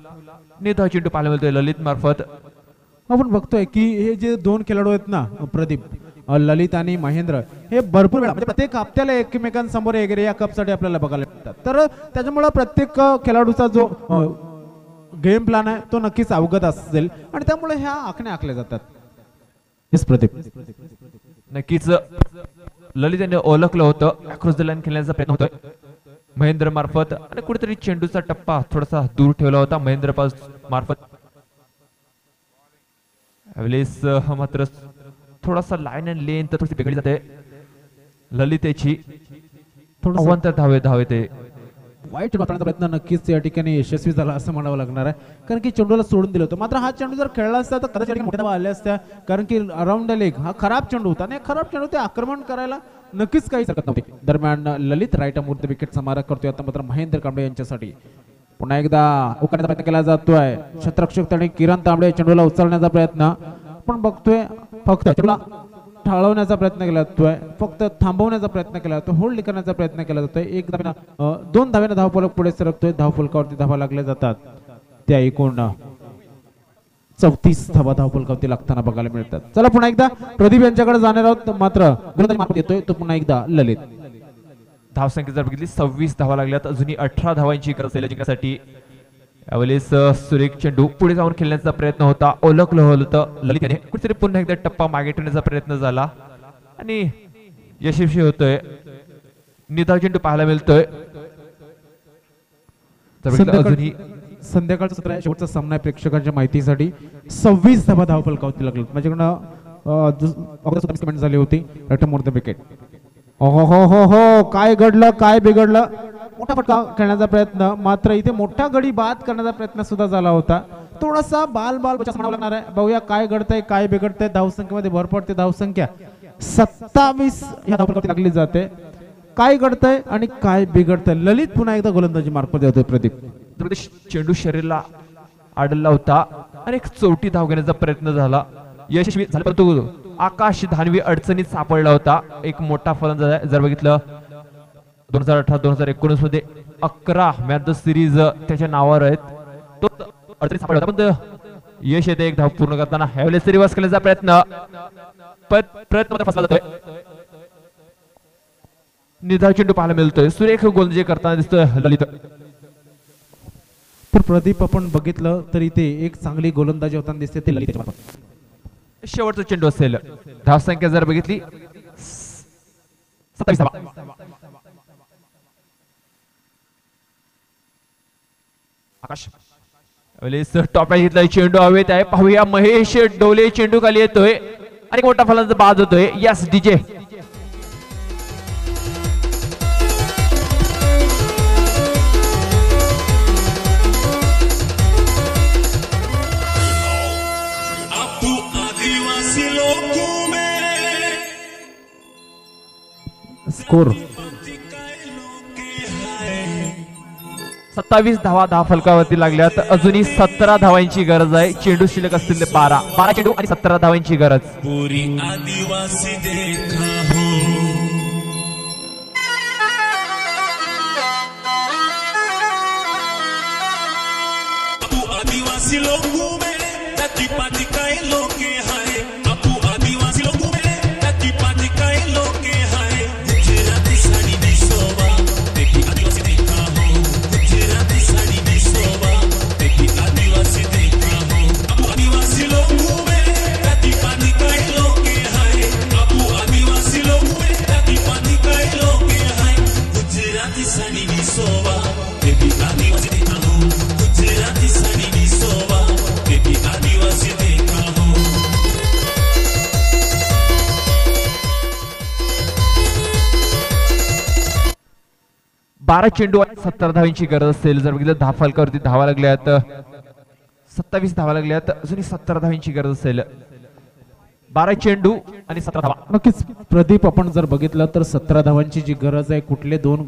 Speaker 2: निधा चेंडू पाहायला मिळतोय ललित मार्फत.
Speaker 1: आपण बघतोय की हे जे दोन खेळाडू आहेत ना प्रदीप, ललित आणि महेंद्र, हे भरपूर वेळा म्हणजे प्रत्येक हप्त्याला एकमेकांसमोर वगैरे या कपसाठी आपल्याला बघायला मिळतात. तर त्याच्यामुळे प्रत्येक खेळाडूचा जो गेम प्लॅन आहे तो नक्कीच अवगत असेल आणि त्यामुळे ह्या आखण्या आखल्या जातात. प्रदीप
Speaker 2: नक्कीच ललित यांनी ओळखलं होतं. अक्रॉस द लाईन खेळण्याचा प्रयत्न होतोय महेंद्र मार्फत आणि कुठेतरी चेंडूचा टप्पा थोडासा दूर ठेवला होता महेंद्र मार्फत. यावेळेस मात्र थोडासा लाईन अँड लेंथ थोडी बिघडली जाते ललितेची. अवांतर धावे ते
Speaker 1: वाईट वाटण्याचा प्रयत्न नक्कीच या ठिकाणी यशस्वी झाला असं म्हणावं लागणार आहे, कारण की चेंडूला सोडून दिलं होतं. मात्र हा चेंडू जर खेळला असता तर कदाचित मोठ्या धावा आल्या असत्या, कारण की अराउंड द लेग हा खराब चेंडू होता आणि खराब चेंडू ते आक्रमण करायला नक्कीच काही हरकत नव्हती. दरम्यान ललित राईट अमूर्त विकेट समारक करतोय. आता मात्र महेंद्र कांबळे यांच्यासाठी पुन्हा एकदा उकळण्याचा प्रयत्न केला जातोय. क्षेत्ररक्षक आणि किरण तांबडे चेंडूला उचलण्याचा प्रयत्न आपण बघतोय. फक्त चेंडूला ढाळवण्याचा प्रयत्न केला जातोय, फक्त थांबवण्याचा प्रयत्न केला जातो, होल्ड करण्याचा प्रयत्न केला जातोय. एक धाव्यानं 2 धाव्यानं धावफलक पुढे सरकतोय. धावफलकावरती धावा लागल्या जातात. त्या एकूण 34 धावा धावफलकावरती लागताना बघायला मिळतात. चला पुन्हा एकदा प्रदीप यांच्याकडे जाणार आहोत. मात्र गोलंदाजी मार्फत येतोय तो पुन्हा एकदा ललित.
Speaker 2: धावसंख्या जर बघितली 26 धावा लागल्यात. अजूनही 18 धावांची गरज आहे जिंकण्यासाठी. यावेळेस सुरेख चेंडू पुढे जाऊन खेळण्याचा प्रयत्न होता. ओळखलं होतं ललित याने. कुठेतरी पुन्हा एकदा टप्पा मागे ठेवण्याचा प्रयत्न झाला आणि यशस्वी होतोय. निधा चेंडू पाहायला मिळतोय. अजूनही
Speaker 1: संध्याकाळचा सत्र आहे, शेवटचा सामना आहे. प्रेक्षकांच्या माहितीसाठी 26 धावा धावफलकावरती लागले. माझ्याकडनं कमेंट झाली होती राईट मोर द विकेट. हो काय घडलं, काय बिघडलं. मोठा फटका खेळण्याचा प्रयत्न, मात्र इथे मोठा गडी बाद करण्याचा प्रयत्न सुद्धा झाला होता. थोडासा बाल म्हणावं लागणार आहे. बघूया काय घडतंय, काय बिघडतंय. धावसंख्येमध्ये भर पडते. धावसंख्या 27 या धावफलकावरती लागली जाते. काय घडतंय आणि काय बिघडतंय. ललित पुन्हा एकदा गोलंदाजी मार्फत येतोय. प्रदीप
Speaker 2: चेंडू शरीराला आडला होता आणि एक चौटी धाव घेण्याचा प्रयत्न झाला. यशस्वी झाला, परंतु आकाश धानवी अडचणीत सापडला होता. एक मोठा फलंदाज आहे. जर बघितलं 2018-2019 मध्ये 11 मॅच द सिरीज त्याच्या नावावर आहेत. तो अडचणीत सापडला होता, पण यश येते एक धाव पूर्ण करताना. ह्यावेळेस रिव्हर्स करण्याचा प्रयत्न फसला जातोय. निधा चेंडू पाहायला मिळतोय. सुरेख गोलंदाजी करताना दिसतोय ललित.
Speaker 1: तर प्रदीप आपण बघितलं तर इथे एक चांगली गोलंदाजी होताना दिसते ते ललित.
Speaker 2: शेवटचा चेंडू असेल. धावसंख्या जर बघितली 27 धावा. आकाश टॉप घेतलाय. चेंडू हवेत आहे. पाहूया महेश डोले चेंडू खाली येतोय आणि मोठा फलंदाज बाद होतोय. Yes DJ.
Speaker 1: स्कोर
Speaker 2: 27 धावा धावफलकावरती लागल्यात. अजूनही 17 धावांची गरज आहे. चेंडू शिल्लक असतील 12 चेंडू आणि 17 धावांची गरज.
Speaker 3: पूरी आदिवासी देखा हो, अपू आदिवासी लोगों में जाति पाति काय लोके हाय. अपू आदिवासी लोगों में जाति पाति काय लोके हाय. गुजराती साडी दिसोवा देखी आदिवासी देखा हो. गुजराती साडी दिसोवा देखी आदिवासी देखा हो. अपू आदिवासी लोगों में जाति पाति काय लोके हाय. अपू आदिवासी लोगों में जाति पाति काय लोके हाय. गुजराती साडी दिसोवा देखी आदिवासी देखा हो. गुजराती साडी दिसोवा देखी आदिवासी देखा हो.
Speaker 2: 12 चेंडू आणि 17 धावांची गरज असेल. जर बघितलं धावफलकावरती धावा लागल्यात 27 धावा लागल्यात. अजूनही 17 धावांची गरज असेल. 12 चेंडू आणि 17 धावा.
Speaker 1: नक्कीच प्रदीप आपण जर बघितलं तर 17 धावांची जी गरज आहे. कुठले दोन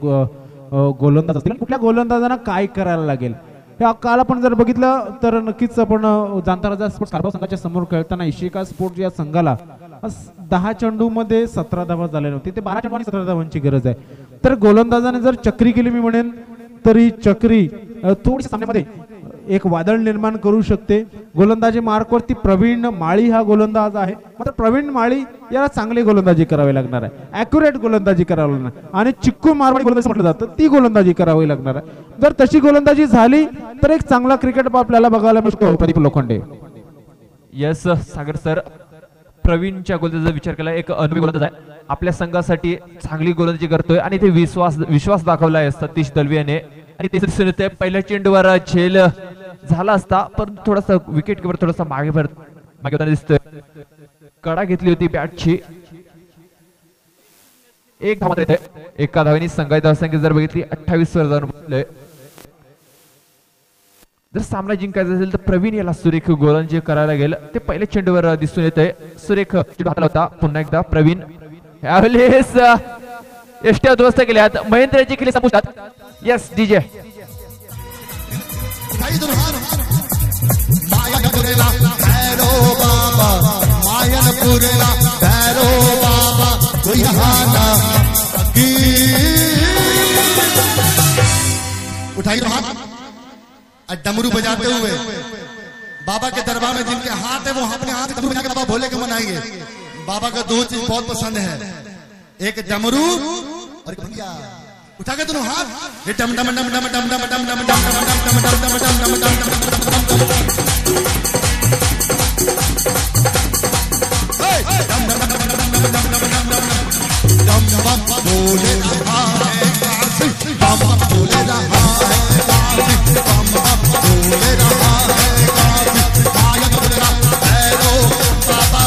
Speaker 1: गोलंदाज असतील, कुठल्या गोलंदाजांना काय करायला लागेल हे काल आपण जर बघितलं तर नक्कीच आपण जाणता राजा स्पोर्ट्स कारभार संघाच्या समोर खेळताना इशिका स्पोर्ट्स या संघाला 10 चेंडूमध्ये 17 धावा झाल्या नव्हती, ते 12 चेंडू आणि 17 धावांची गरज आहे. तर गोलंदाजाने जर चक्री केली मी म्हणेन तर ही चक्री थोडीशी सामन्यामध्ये एक वादळ निर्माण करू शकते. गोलंदाजी मार्कवरती प्रवीण माळी हा गोलंदाज आहे, मात्र प्रवीण माळी याला चांगली गोलंदाजी करावी लागणार आहे, ॲक्युरेट गोलंदाजी करावी लागणार आणि चिक्कू मारवाडी गोलंदाजी म्हटलं जातं ती गोलंदाजी करावी लागणार आहे. जर तशी गोलंदाजी झाली तर एक चांगला क्रिकेट आपल्याला बघायला मिळतो. प्रदीप लोखंडे.
Speaker 2: यस सागर सर, प्रवीणच्या गोलंदाजीचा विचार केला, एक अनुभवी गोलंदाज आहे, आपल्या संघासाठी चांगली गोलंदाजी करतोय आणि ते विश्वास दाखवलाय सतीश दलवी याने. आणि ते दिसून येते पहिल्या चेंडूवर झेल झाला असता पण थोडासा विकेट किपर थोडासा मागे होताना दिसतोय. कडा घेतली होती बॅटची, एक धावा येते. एका धावेने संघाची धावसंख्या जर बघितली 28 वर जाऊन पोहोचलोय. जर सामना जिंकायचा असेल तर प्रवीण याला सुरेख गोलंदाजी करायला गेलं, ते पहिल्या चेंडूवर दिसून येतंय. सुरेख चेंडू हाताला होता. पुन्हा एकदा प्रवीण यावेळेस एष्ट्या उद्ध्वस्त केल्यात, महेंद्रजी केली सपुष्टात. यस डीजे
Speaker 11: उठाई तो हाथ, डमरू बजाते हुए बाबा के दरबार में जिनके हाथ है वो अपने हाथ डमरू बजा के बाबा भोले के मनाएंगे. बाबा का 2 चीज बहुत पसंद है, एक डमरू और भैया उठा के दोनों हाथ, ये डम डम डम डम डम डम डम डम डम डम डम डम डम डम डम बोले रहा है काशी, बम बोले रहा है काशी, बम बोले रहा है काशी, गायक बोले रहा है रो बाबा.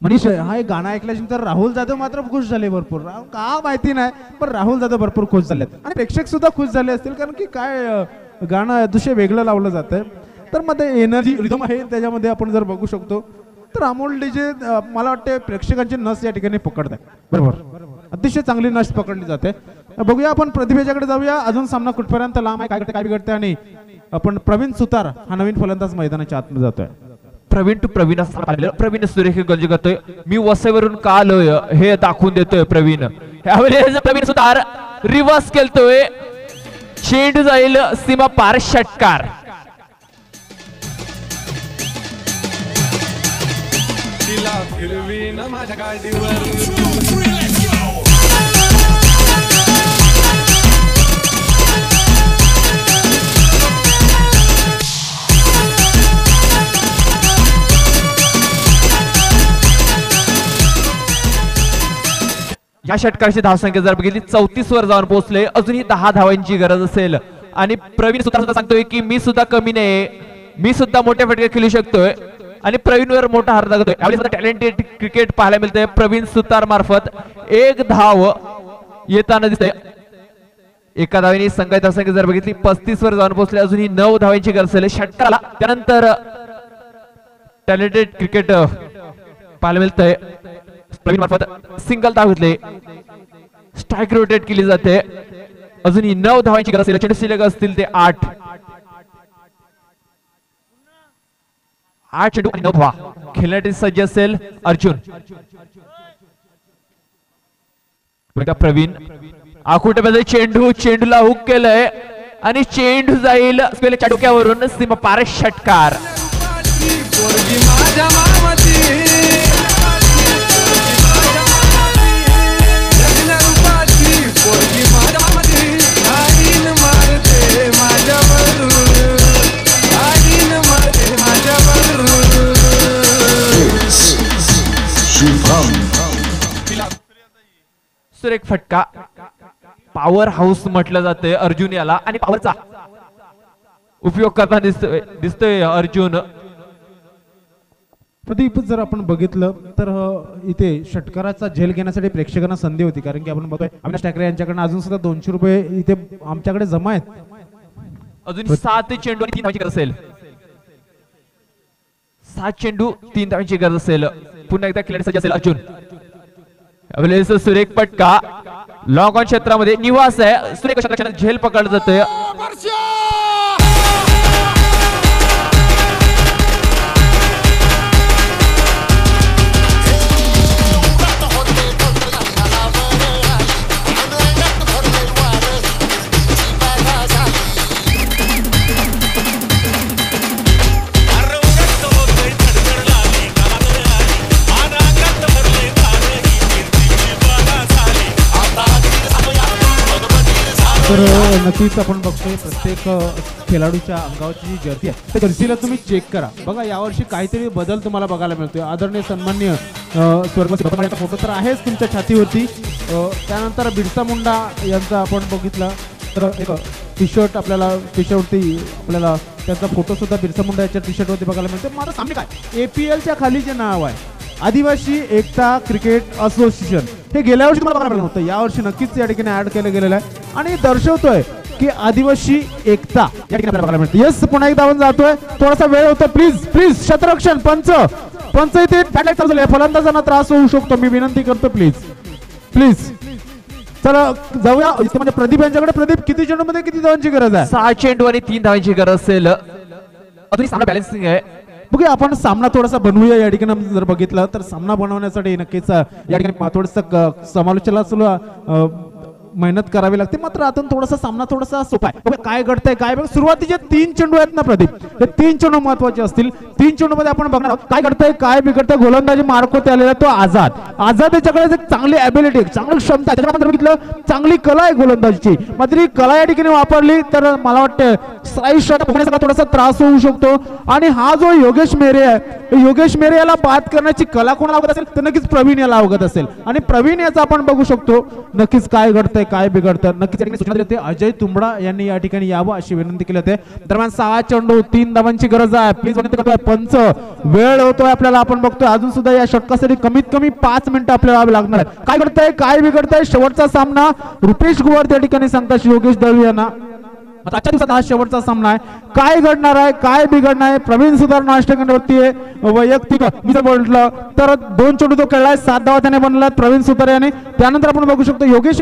Speaker 1: मनीष हा एक गाणं ऐकल्यानंतर राहुल जाधव मात्र खुश झाले भरपूर. का माहिती नाही पण राहुल जाधव भरपूर खुश झालेत आणि प्रेक्षक सुद्धा खुश झाले असतील, कारण की काय गाणं अतिशय वेगळं लावलं जातंय. तर मध्ये एनर्जी रिदम आहे त्याच्यामध्ये आपण जर बघू शकतो तर अमोल डीजे मला वाटते प्रेक्षकांची नस या ठिकाणी पकडत आहे. बरोबर, अतिशय चांगली नस पकडली जाते. बघूया आपण प्रतिभेच्याकडे जाऊया. अजून सामना कुठपर्यंत लांब आहे, काय घडते काय बिघडते, आणि आपण प्रवीण सुतार हा नवीन फलंदाज मैदानाच्या आतमध्ये जातोय.
Speaker 2: प्रवीण टू प्रवीण प्रवीण सुरेख गोलंदाजी करतोय. मी वसईवरून का आलोय हे दाखवून देतोय प्रवीण. यावेळेस प्रवीण सुतार रिव्हर्स केलतोय, चेंडू जाईल सीमा पार, षटकार.
Speaker 12: फिरवीन माझ्या गाडीवर
Speaker 2: या षटकाराची धावसंख्या जर बघितली 34 वर जाऊन पोहोचले. अजूनही 10 धावांची गरज असेल आणि प्रवीण सुद्धा सांगतोय की मी सुद्धा कमी नाही, मी सुद्धा मोठ्या फटके खेळू शकतोय आणि प्रवीणवर मोठा हार लागतोय. यावेळी टॅलेंटेड क्रिकेट पाहायला मिळतंय प्रवीण सुतार मार्फत. एक धाव येताना दिसते. एका धावेने संघाची धावसंख्या जर बघितली 35 वर जाऊन पोहोचले. अजूनही 9 धावांची गरज असेल षटकाराला. त्यानंतर टॅलेंटेड क्रिकेट पाहायला मिळतंय. प्रवीण मार्फत सिंगल धाव घेतले, स्ट्राईक रोटेट केली जाते. अजूनही 9 धावांची गरज असेल. चेंडू शिल्लक असतील ते 8 चेंडू आणि 9 धावा खेळण्यासाठी सज्ज असेल अर्जुन. प्रवीण आखुट्यामध्ये चेंडूला हुक केलंय आणि चेंडू जाईल डोक्यावरून सीमा पार, षटकार. सुरेख फटका. पॉवर हाऊस म्हटलं जातंय अर्जुन याला आणि पॉवरचा उपयोग करताना दिसतोय अर्जुन.
Speaker 1: प्रदीप जर आपण बघितलं तर इथे षटकाराचा झेल घेण्यासाठी प्रेक्षकांना संधी होती, कारण की आपण बघतोय अविनाश ठाकरे यांच्याकडनं अजून सुद्धा 200 रुपये इथे आमच्याकडे जमा आहेत.
Speaker 2: अजून 7 चेंडू आणि 3 धावांची गरज असेल. 7 चेंडू 3 धावांची गरज असेल. पुन्हा एकदा खेळायला सज्ज असेल अर्जुन. त्यावेळेस सुरेख फटका लॉंग ऑन क्षेत्रामध्ये निवास आहे. सुरेख क्षेत्रात झेल पकडलं जातोय.
Speaker 1: तर नक्कीच आपण बघतोय प्रत्येक खेळाडूच्या अंगावरची जी जर्सी आहे त्या जर्सीला तुम्ही चेक करा. बघा यावर्षी काहीतरी बदल तुम्हाला बघायला मिळतोय. आदरणीय सन्माननीय स्वर्गस्थ फोटो तर आहेच तुमच्या छातीवरती. त्यानंतर बिरसा मुंडा यांचा आपण बघितला तर एक टी शर्ट आपल्याला आपल्याला त्याचा फोटो सुद्धा बिरसा मुंडा याच्या टी शर्टवरती बघायला मिळतो. माझं सामने काय APLच्या खाली जे नाव आहे आदिवासी एकता क्रिकेट असोसिएशन हे गेल्या वर्षी तुम्हाला बघायला मिळतं. यावर्षी नक्कीच या ठिकाणी ऍड केलं गेलेलं आहे आणि दर्शवतोय की आदिवासी एकता या ठिकाणी बघायला मिळतं. येस पुन्हा एकदा आपण जातोय. थोडासा वेळ होतो. प्लीज क्षेत्ररक्षण पंच इथे बॅटलाईट चालू आहे. फलंदाजांना त्रास होऊ शकतो. मी विनंती करतो प्लीज चला जाऊया. म्हणजे प्रदीप यांच्याकडे. प्रदीप किती चेंडू मध्ये किती धावांची गरज आहे?
Speaker 2: 6 चेंडू आणि 3 धावांची गरज असेल. अजून सामना बॅलन्सिंग आहे.
Speaker 1: बघूया आपण सामना थोडासा बनवूया. या ठिकाणी जर बघितलं तर सामना बनवण्यासाठी नक्कीच या ठिकाणी थोडंसं समालोचनाला मेहनत करावी लागते. मात्र आता थोडासा सामना थोडासा सोपा आहे. काय घडतंय काय बघ. सुरुवातीचे 3 चेंडू आहेत ना प्रदीप, हे 3 चेंडू महत्वाचे असतील. 3 चेंडू मध्ये आपण बघणार काय घडतंय काय बिघडतंय. गोलंदाजी मार्कोते आलेला तो आझाद याच्याकडे चांगली ॲबिलिटी चांगली क्षमता त्याच्यामध्ये बघितलं चांगली कला आहे गोलंदाजीची. मात्र ही कला या ठिकाणी वापरली तर मला वाटतं स्ट्राईक शॉट होण्याचा थोडासा त्रास होऊ शकतो. आणि हा जो योगेश मेरे आहे योगेश मेरे याला बाद करण्याची कला कोणाला अवगत असेल तर नक्कीच प्रवीण याला अवगत असेल. आणि प्रवीण याचा आपण बघू शकतो नक्कीच काय घडतंय काय बिघडतं. नक्कीच या ठिकाणी सूचना दिली होती. अजय तुंबडा यांनी या ठिकाणी यावं अशी विनंती केली होती. दरम्यान 6 चेंडू 3 धावांची गरज आहे. प्लीज विनंती करतोय पंच. वेळ होतोय आपल्याला. आपण बघतोय अजून सुद्धा या षटकासाठी कमीत कमी 5 मिनिटं आपल्याला लागणार आहेत. काय घडतंय काय बिघडतंय. शेवटचा सामना रुपेश गुवार त्या ठिकाणी सांगतात योगेश दळवी यांना. आजच्या दिवसात हा शेवटचा सामना आहे. काय घडणार आहे काय बिघडणार आहे. प्रवीण सुधारणा अष्टकंडवरती वैयक्तिक मी जर म्हटलं तर 2 चेंडू तो खेळलाय. 7 धावा त्याने बनवला प्रवीण सुधार याने. त्यानंतर आपण बघू शकतो योगेश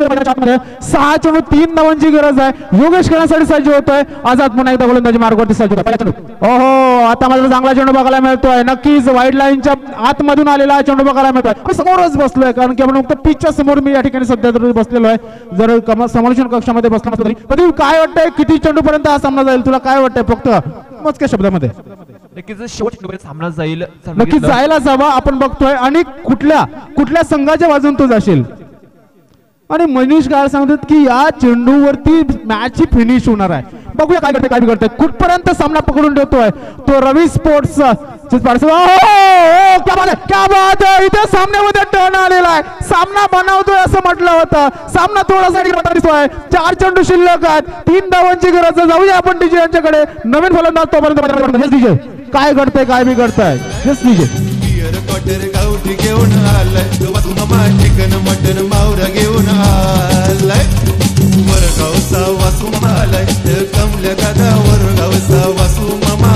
Speaker 1: 6 चेंडू 3 धावांची गरज आहे. योगेश खेळण्यासाठी सज्ज होतोय. आझाद पुन्हा एकदा गोलंदाजी मार्गावरती सज्ज होतोय. ओहो आता मला चांगला चेंडू बघायला मिळतोय. नक्कीच वाईड लाईनच्या आतमधून आलेला चेंडू बघायला मिळतोय. समोरच बसलोय कारण की आपण फक्त पिचच्या समोर मी या ठिकाणी सध्या बसलेलो आहे. जर समालोचन कक्षामध्ये बसला तरी काय वाटतंय किती चेंडू पर्यंत हा सामना जाईल तुला काय वाटतंय फक्त मोजक्या शब्दामध्ये?
Speaker 2: नक्कीच शेवटपर्यंत सामना जाईल.
Speaker 1: नक्कीच जायलाच हवा. आपण बघतोय आणि कुठल्या संघाच्या बाजून तू जाशील. आणि मनीष गाळ सांगतात की या चेंडूवरती मॅच फिनिश होणार आहे. बघूया काय करते काय बिघडतंय. कुठपर्यंत सामना पकडून ठेवतोय तो रवी स्पोर्ट्स. क्या बात आहे. इथे सामन्यामध्ये टर्न आलेला आहे. सामना बनवतोय असं म्हटलं होतं. सामना थोडासा दिसतोय. 4 चेंडू शिल्लक आहेत. 3 धावांची गरज. जाऊया आपण डीजे यांच्याकडे. नवीन फलंदाज तोपर्यंत डीजे काय घडतंय काय बिघडतंय. येस डीजे
Speaker 12: क्वार्टर गावठी घेऊन आलाय. चिकन मटन मावरा घेऊन आलाय. वरगावचा वासू मालाय. कमल्या दादा वरगावचा वासू मामा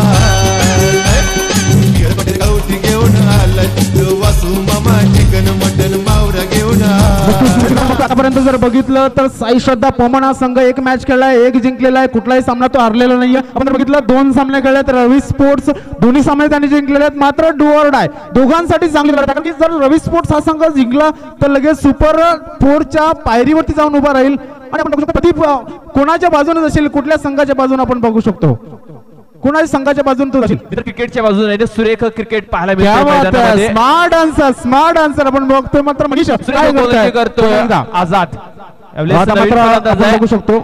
Speaker 12: गावठी घेऊन आलाय. वासू मामा चिकन मटन मावरा घेऊन
Speaker 1: आतापर्यंत जर बघितलं तर साई श्रद्धा पोमणा संघ 1 मॅच खेळलाय 1 जिंकलेला आहे. कुठलाही सामना तो हरलेला नाहीये. आपण बघितलं 2 सामने खेळले तर रवी स्पोर्ट्स दोन्ही सामने त्यांनी जिंकलेले आहेत. मात्र डू ऑर डाय दोघांसाठी चांगली लढत आहे. कारण की जर रवी स्पोर्ट्स हा संघ जिंकला तर लगेच सुपर 4च्या पायरीवरती जाऊन उभा राहील. आणि आपण बघू शकतो प्रदीप कोणाच्या बाजूने जाशील कुठल्या संघाच्या बाजूने आपण बघू शकतो कोणाच्या संघाच्या बाजूने तू जाशील.
Speaker 2: क्रिकेटच्या बाजूने सुरेख क्रिकेट पाहायला मिळते.
Speaker 1: स्मार्ट आन्सर आपण बघतोय. मात्र मनीष काय करतोय
Speaker 2: आझाद
Speaker 1: बघू शकतो.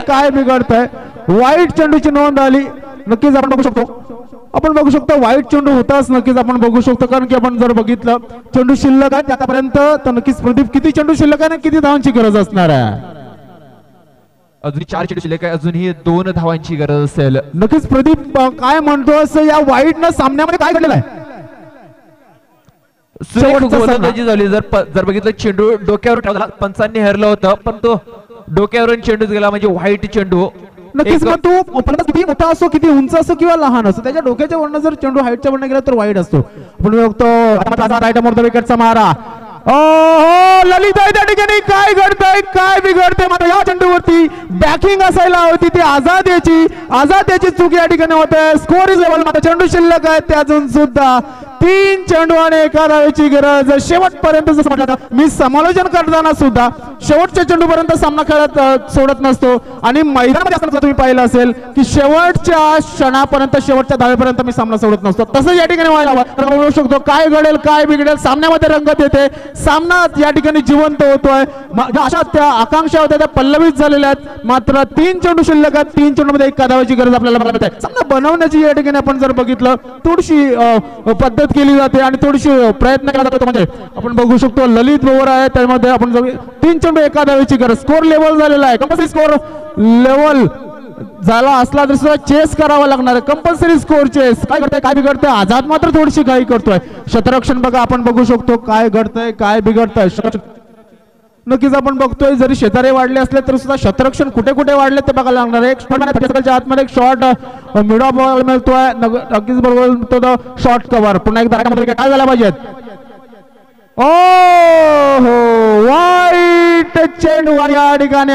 Speaker 1: काय बिघडतंय. वाईट चेंडूची नोंद आली. नक्कीच आपण बघू शकतो. आपण बघू शकतो वाईट चेंडू होताच नक्कीच आपण बघू शकतो. कारण की आपण जर बघितलं चेंडू शिल्लक आहे आतापर्यंत तर नक्कीच प्रदीप किती चेंडू शिल्लक आहे ना किती धावांची गरज असणार आहे.
Speaker 2: अजून 4 चेंडू शिल्लक आहे. अजूनही 2 धावांची गरज असेल.
Speaker 1: नक्कीच प्रदीप काय म्हणतो असं या वाईट न सामन्यामध्ये काय घडलेलं आहे.
Speaker 2: गोलंदाजी झाली. जर बघितलं चेंडू डोक्यावर ठेवला पंचांनी हरलं होतं पण तो डोक्यावरून चेंडूच गेला म्हणजे व्हाईट चेंडू.
Speaker 1: नक्कीच मग तो फलंदाज किती मोठा असो किती उंच असो किंवा लहान असो त्याच्या डोक्याच्या वरनं जर चेंडू हाईटच्या वरनं गेला तर वाईड असतो. आपण बघतो राईट मोर द विकेटचा मारा. ललित आहे त्या ठिकाणी काय घडतंय काय बिघडतंय मात्र या चेंडूवरती बॅकिंग असायला हवी ती आझाद चूक या ठिकाणी होते. स्कोर इज लेवल मात्र चेंडू शिल्लक आहे ते अजून सुद्धा 3 चेंडू आणि एका धावेची गरज. शेवटपर्यंत जसं म्हटलं मी समालोचन करताना सुद्धा शेवटच्या चेंडूपर्यंत सामना खेळत सोडत नसतो आणि मैदानामध्ये असताना तुम्ही पाहिलं असेल की शेवटच्या क्षणापर्यंत शेवटच्या धावेपर्यंत मी सामना सोडत नसतो. तसं या ठिकाणी व्हायला हवं. बघू शकतो काय घडेल काय बिघडेल सामन्यामध्ये रंगत येते. सामना या ठिकाणी जिवंत होतोय. अशा त्या आकांक्षा होत्या त्या पल्लवित झालेल्या आहेत. मात्र 3 चेंडू शिल्लक आहेत. 3 चेंडूमध्ये एका धावाची गरज आपल्याला बघत आहे. सामना बनवण्याची या ठिकाणी आपण जर बघितलं थोडीशी पद्धत केली जाते आणि थोडीशी प्रयत्न केला जातो. म्हणजे आपण बघू शकतो ललित ओव्हर आहे त्यामध्ये आपण 3 चेंडू एका धावेची गरज. स्कोर लेवल झालेला आहे. कंपल्सरी स्कोर लेवल झाला असला तरी सुद्धा चेस करावा लागणार आहे. Compulsory score chase. काय करतोय काय बिघडतंय आझाद मात्र थोडीशी घाई करतोय. क्षेत्ररक्षण बघा आपण बघू शकतो काय घडतंय काय बिघडतंय. नक्कीच आपण बघतोय जरी शेजारी वाढले असले तरी सुद्धा क्षेत्ररक्षण कुठे कुठे वाढले ते बघायला लागणार आहे. एक आतमध्ये एक शॉर्ट मिडा बॉल मिळतोय. नक्कीच बरोबर तो शॉर्ट कव्हर. पुन्हा एकदा काय झाला पाहिजेत. वाईट चेंडू या ठिकाणी